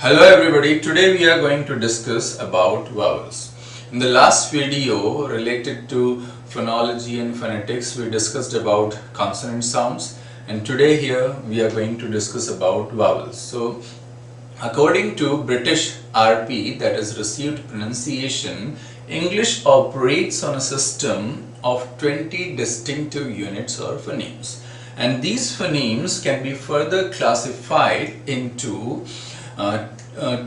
Hello everybody, today we are going to discuss about vowels. In the last video related to phonology and phonetics, we discussed about consonant sounds, and today here we are going to discuss about vowels. So according to British RP, that is received pronunciation, English operates on a system of 20 distinctive units or phonemes, and these phonemes can be further classified into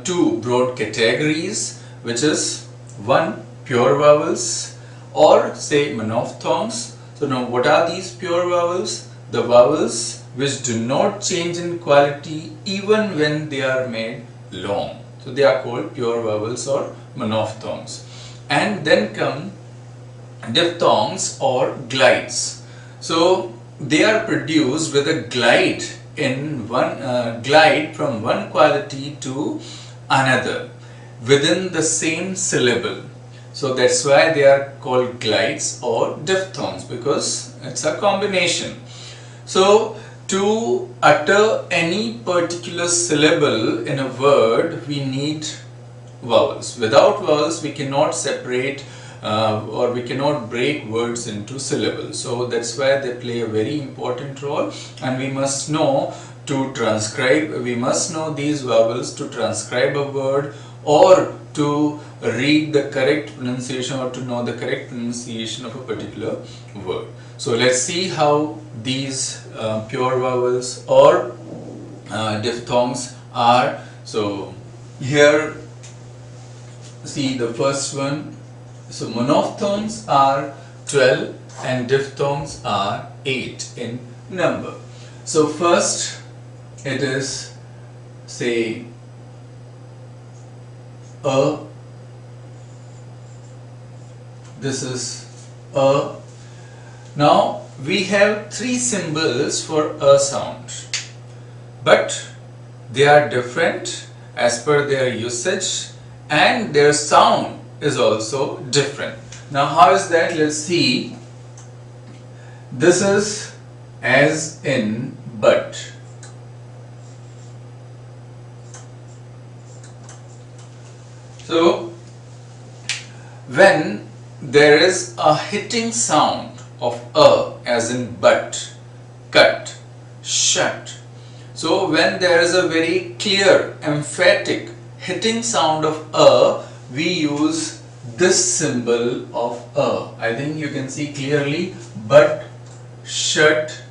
two broad categories, which is one, pure vowels, or say monophthongs. So now what are these pure vowels? The vowels which do not change in quality even when they are made long. So they are called pure vowels or monophthongs. And then come diphthongs or glides. So they are produced with a glide in one glide from one quality to another within the same syllable. So that's why they are called glides or diphthongs, because it's a combination. So to utter any particular syllable in a word, we need vowels. Without vowels, we cannot separate or we cannot break words into syllables. So that's why they play a very important role, and we must know to transcribe, we must know these vowels to transcribe a word or to read the correct pronunciation or to know the correct pronunciation of a particular word. So let's see how these pure vowels or diphthongs are. So here, see the first one. So monophthongs are 12 and diphthongs are 8 in number. So first it is, say, a. This is a. Now we have three symbols for a sound, but they are different as per their usage, and their sound is also different. Now how is that? Let's see. This is as in but. So when there is a hitting sound of a as in but, cut, shut. So when there is a very clear, emphatic hitting sound of a, we use this symbol of a. I think you can see clearly, but, shut,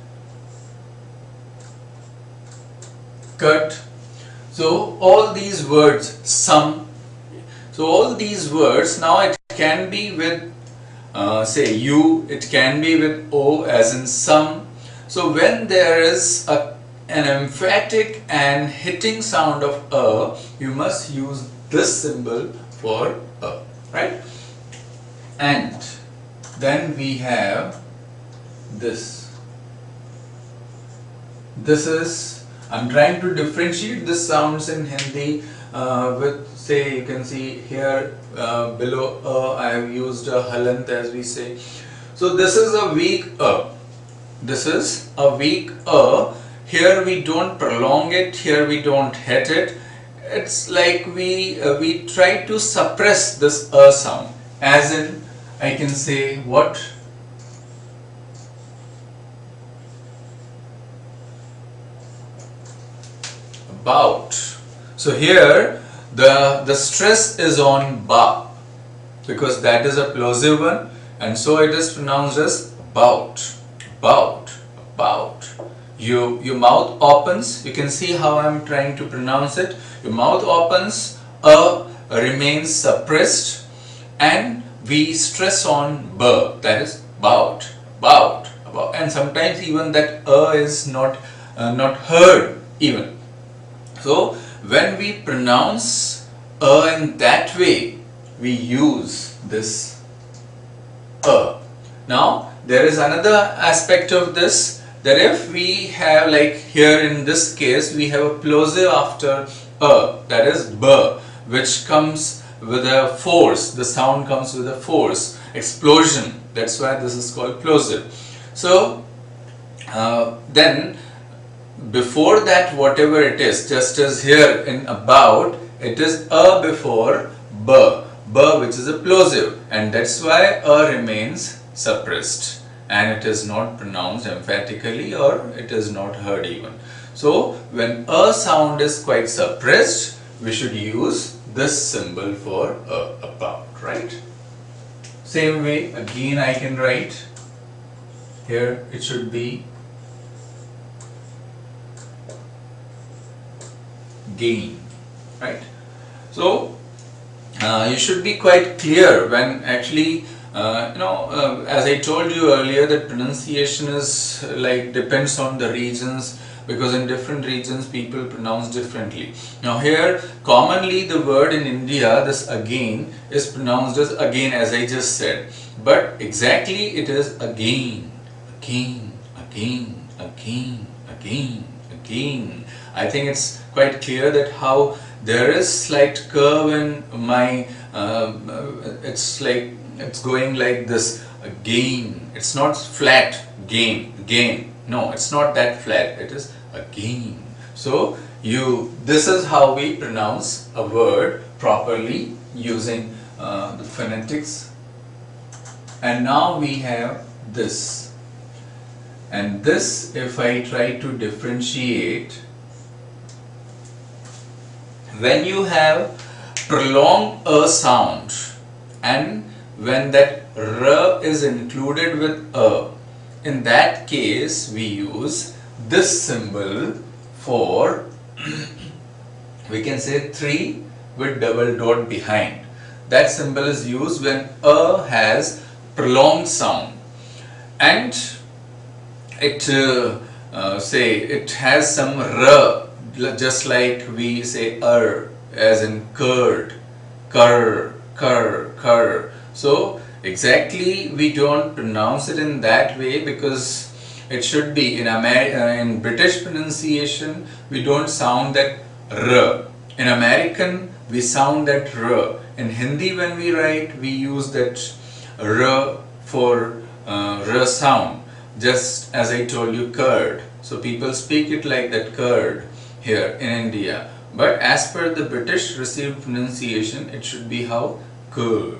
cut. So all these words, some. So all these words, now it can be with say you, it can be with o as in some. So when there is an emphatic and hitting sound of a, you must use this symbol for a, right? And then we have this. This is, I'm trying to differentiate the sounds in Hindi with, say, you can see here below I have used a halant, as we say. So this is a weak a. This is a weak a. Here we don't prolong it, here we don't hit it. It's like we try to suppress this a sound, as in I can say what? About. So here the stress is on ba, because that is a plosive one, and so it is pronounced as about, about, about. Your mouth opens, you can see how I am trying to pronounce it. Your mouth opens, a remains suppressed, and we stress on b, that is about, about, about, and sometimes even that is not heard even. So when we pronounce a in that way, we use this a. Now there is another aspect of this, that if we have, like here in this case, we have a plosive after a, that is b, which comes with a force. The sound comes with a force, explosion. That's why this is called plosive. So then before that whatever it is, just as here in about, it is a before b, which is a plosive, and that's why a remains suppressed and it is not pronounced emphatically or it is not heard even. So when a sound is quite suppressed, we should use this symbol for about, right? Same way again I can write here, it should be gain, right? So you should be quite clear when actually as I told you earlier, that pronunciation is like depends on the regions, because in different regions people pronounce differently. Now here commonly the word in India, this again, is pronounced as again, as I just said, but exactly it is again, again, again, again, again, again. I think it's quite clear that how there is slight curve in my it's like it's going like this, again. It's not flat, gain. No, it's not that flat, it is again. So this is how we pronounce a word properly using the phonetics. And now we have this, and this, if I try to differentiate, when you have prolonged a sound and when that r is included with a, in that case we use this symbol for we can say 3 with double dot behind. That symbol is used when a has prolonged sound and it say it has some r, just like we say as in curd, cur. So exactly we don't pronounce it in that way, because it should be in British pronunciation we don't sound that r. In American we sound that r. In Hindi when we write we use that r for r sound, just as I told you, curd. So people speak it like that, curd, here in India. But as per the British received pronunciation, it should be how? Curd.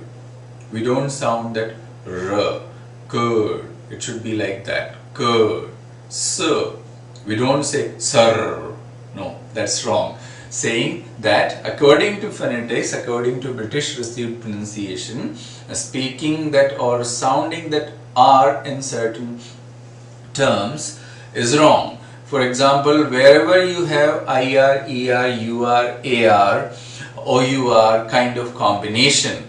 We don't sound that r, curd. It should be like that, curd. Sir. We don't say sir. No, that's wrong. Saying that according to phonetics, according to British received pronunciation, speaking that or sounding that r in certain terms is wrong. For example, wherever you have IR, ER, UR, AR, OUR kind of combination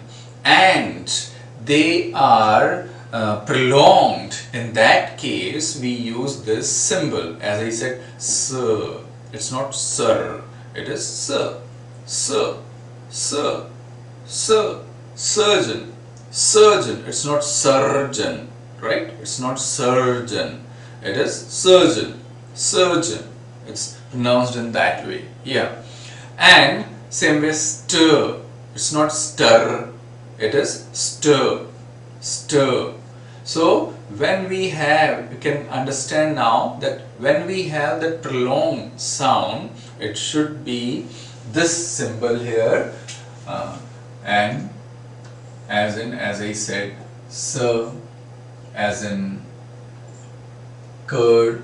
and they are prolonged, in that case we use this symbol. As I said, sir. It's not sir. It is sir. Sir. Sir. Sir. Surgeon. Surgeon. It's not surgeon. Right? It's not surgeon. It is surgeon. Surgeon. It's pronounced in that way. Yeah. And same way stir. It's not stir. It is stir. Stir. So when we have, you can understand now that when we have that prolonged sound, it should be this symbol here, and as in, as I said, sir, as in curd,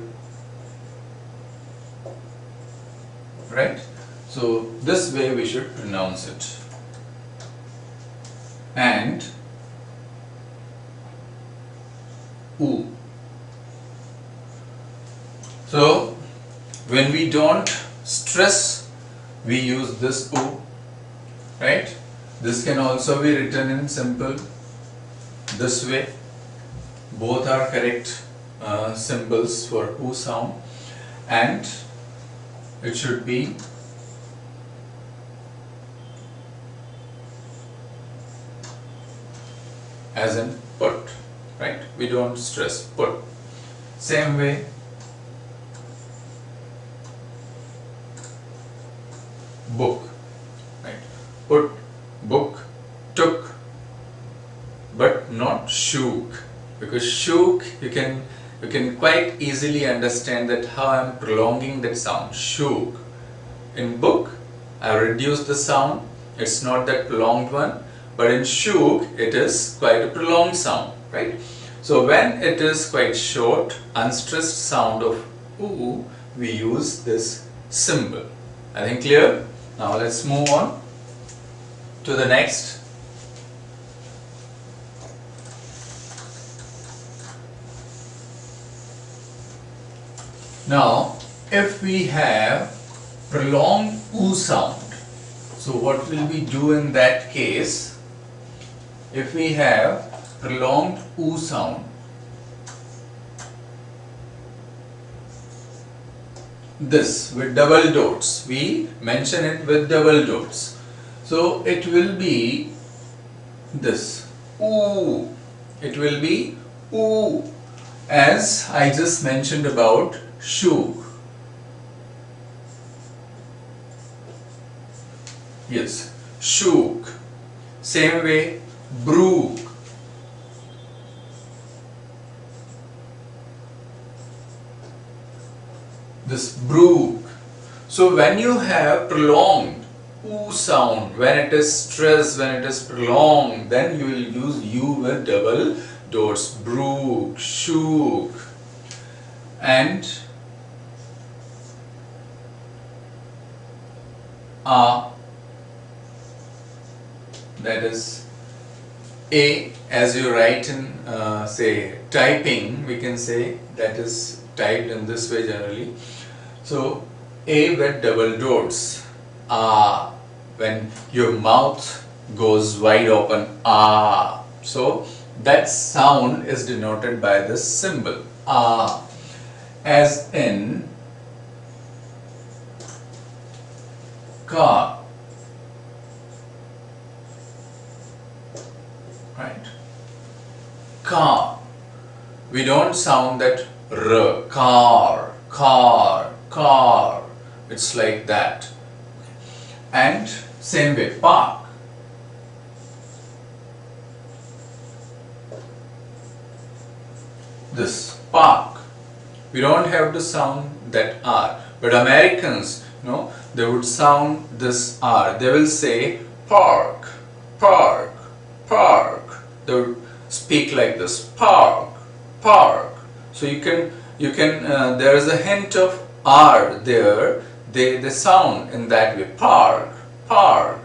right? So this way we should pronounce it. And oo. So when we don't stress, we use this oo, right? This can also be written in simple this way. Both are correct symbols for oo sound, and it should be as in put, right? We don't stress, put. Same way book, right? Put, book, took, but not shook, because shook you can you can quite easily understand that how I am prolonging that sound, shook. In book, I reduced the sound, it's not that prolonged one, but in shook, it is quite a prolonged sound, right? So when it is quite short, unstressed sound of oo, we use this symbol. I think clear? Now let's move on to the next. Now, if we have prolonged oo sound, so what will we do in that case? If we have prolonged oo sound, this with double dots, we mention it with double dots. So it will be this oo. It will be oo, as I just mentioned about shook. Yes, shook. Same way, brook. This brook. So when you have prolonged oo sound, when it is stressed, when it is prolonged, then you will use u with double dots. Brook, shook. And that is a, as you write in say typing, we can say that is typed in this way generally. So a with double dots, when your mouth goes wide open, so that sound is denoted by this symbol, as in car, right? Car. We don't sound that r. Car, car, car. It's like that. And same way, park. This park. We don't have to sound that R. But Americans, they would sound this R. They will say park, park, park. They would speak like this, park, park. So you can there is a hint of R there. They sound in that way, park, park,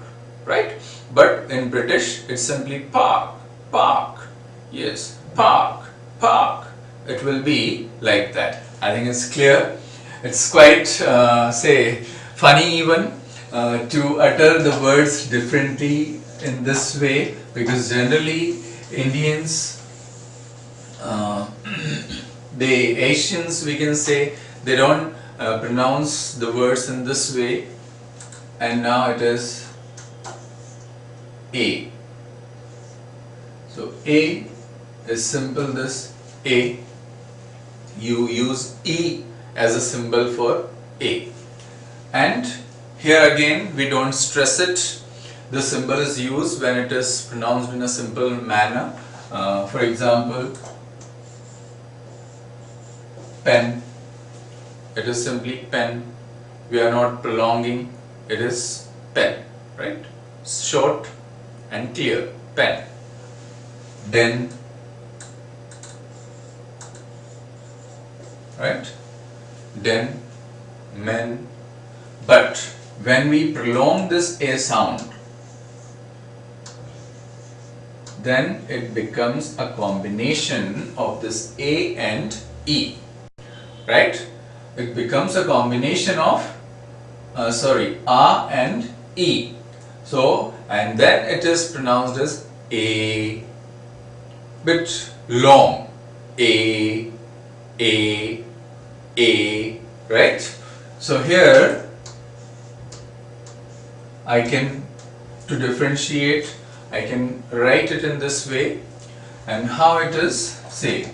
right? But in British, it's simply park, park. Yes, park, park. It will be like that. I think it's clear. It's quite, say, funny even to utter the words differently in this way, because generally Indians, the Asians, we can say, they don't pronounce the words in this way, and now it is A. So A is simple, this A. You use E as a symbol for A. And here again we don't stress it. The symbol is used when it is pronounced in a simple manner. For example, pen. It is simply pen. We are not prolonging. It is pen, right? Short and clear. Pen. Den. Right? Den, men. But when we prolong this A sound, then it becomes a combination of this A and E. Right? It becomes a combination of A and E. So, and then it is pronounced as A, bit long. A, right? So here I can, to differentiate, I can write it in this way, and how it is, say,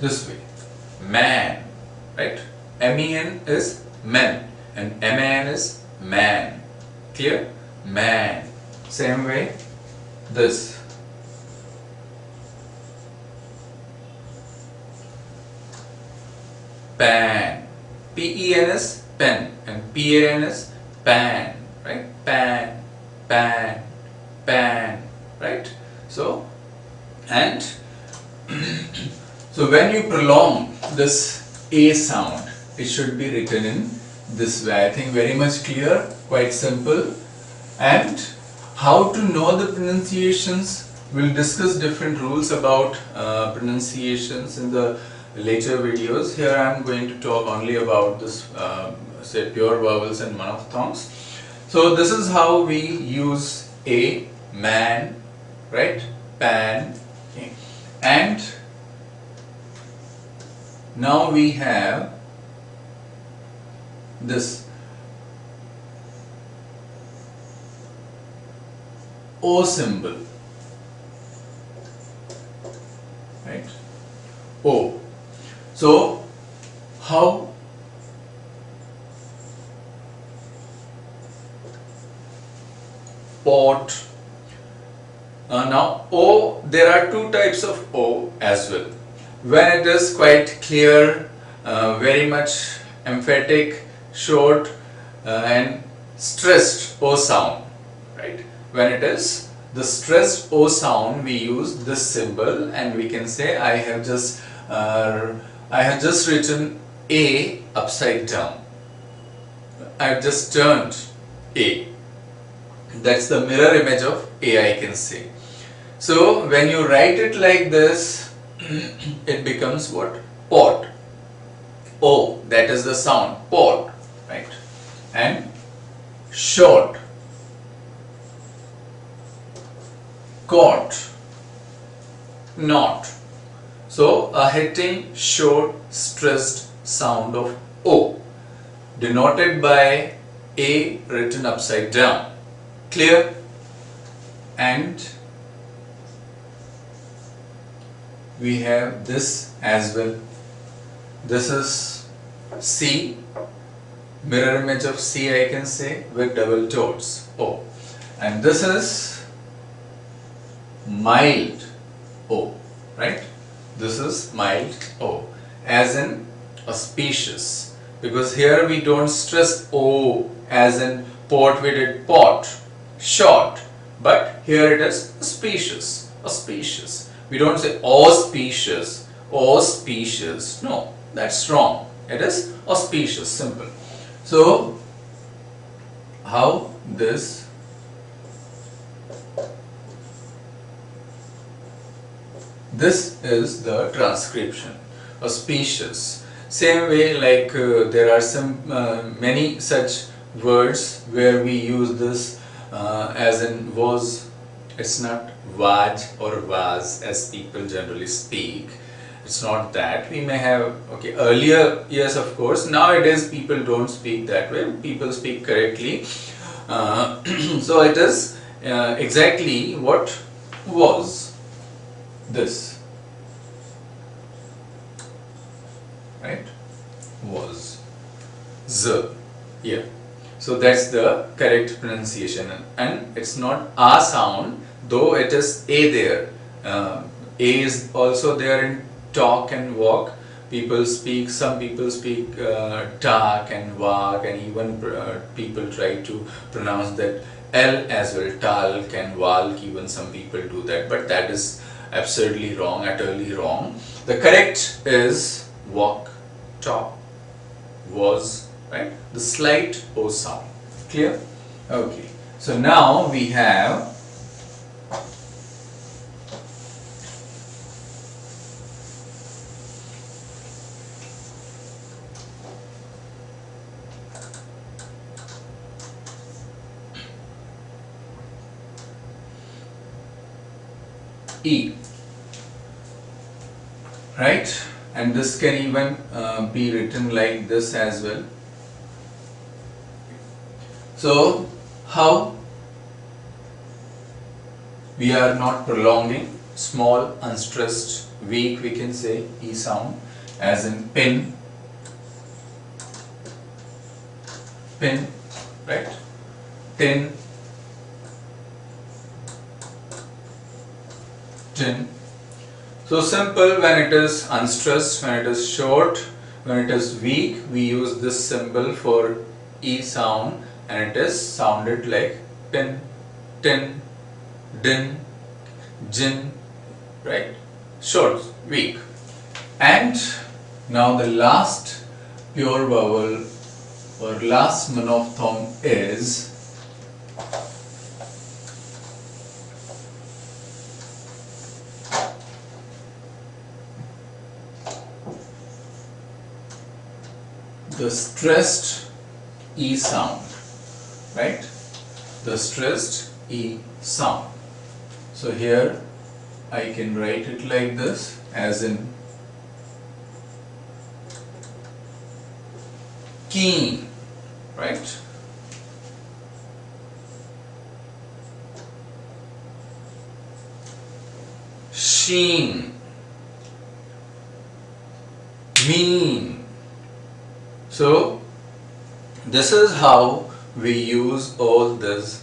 this way, man, right? MEN is men and MAN is man. Clear? Man. Same way, this. Pan. P-E-N is pen and P-A-N is pan, right? Pan, pan, pan, right? So, and so when you prolong this A sound, it should be written in this way. I think very much clear, quite simple. And how to know the pronunciations, we'll discuss different rules about pronunciations in the later videos. Here I am going to talk only about this say pure vowels and monophthongs. So this is how we use a, man, right, pan, okay. And now we have this O symbol, right, O. So how pot. Now O, there are two types of O as well. When it is quite clear, very much emphatic, short and stressed O sound, right? When it is the stressed O sound, we use this symbol and we can say I have just written A upside down. I have just turned A. That's the mirror image of A, I can say. So when you write it like this, it becomes what? Pot. O, that is the sound, pot, right? And short, caught, not. So a hitting, short, stressed sound of O, denoted by A written upside down. Clear? And we have this as well. This is C, mirror image of C, I can say, with double dots, O. And this is mild O, right? This is mild O, as in auspicious, because here we don't stress O as in pot, we did pot, short, but here it is auspicious, auspicious. We don't say auspicious, auspicious, no, that's wrong. It is auspicious, simple. So how this is the transcription, auspicious. Same way, like there are some many such words where we use this as in was. It's not vaj or was as people generally speak. It's not that. We may have, okay, earlier, yes, of course. Nowadays people don't speak that way. People speak correctly. So it is exactly what was this, right? Was z, yeah. So that's the correct pronunciation, and it's not a sound, though it is a there. A is also there in talk and walk. People speak, some people speak talk and walk, and even people try to pronounce that L as well, talk and walk, even some people do that, but that is absolutely wrong, utterly wrong. The correct is walk, talk, was, right? The slight O sound. Clear? Okay. So now we have E, right? And this can even be written like this as well. So how we are not prolonging, small, unstressed, weak, we can say E sound, as in pin, pin, right? Tin, din. So simple when it is unstressed, when it is short, when it is weak, we use this symbol for E sound and it is sounded like tin, tin, din, jin, right? Short, weak. And now the last pure vowel or last monophthong is the stressed E sound, right? The stressed E sound. So here I can write it like this, as in keen, right? Sheen, mean. So this is how we use all these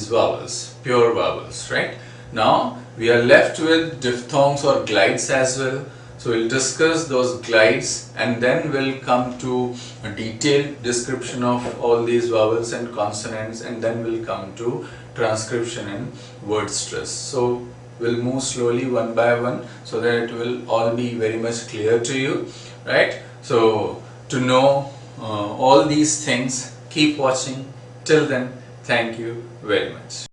vowels, pure vowels, right? Now we are left with diphthongs or glides as well. So we'll discuss those glides and then we'll come to a detailed description of all these vowels and consonants, and then we'll come to transcription and word stress. So we'll move slowly one by one so that it will all be very much clear to you, right? So to know all these things, keep watching. Till then, thank you very much.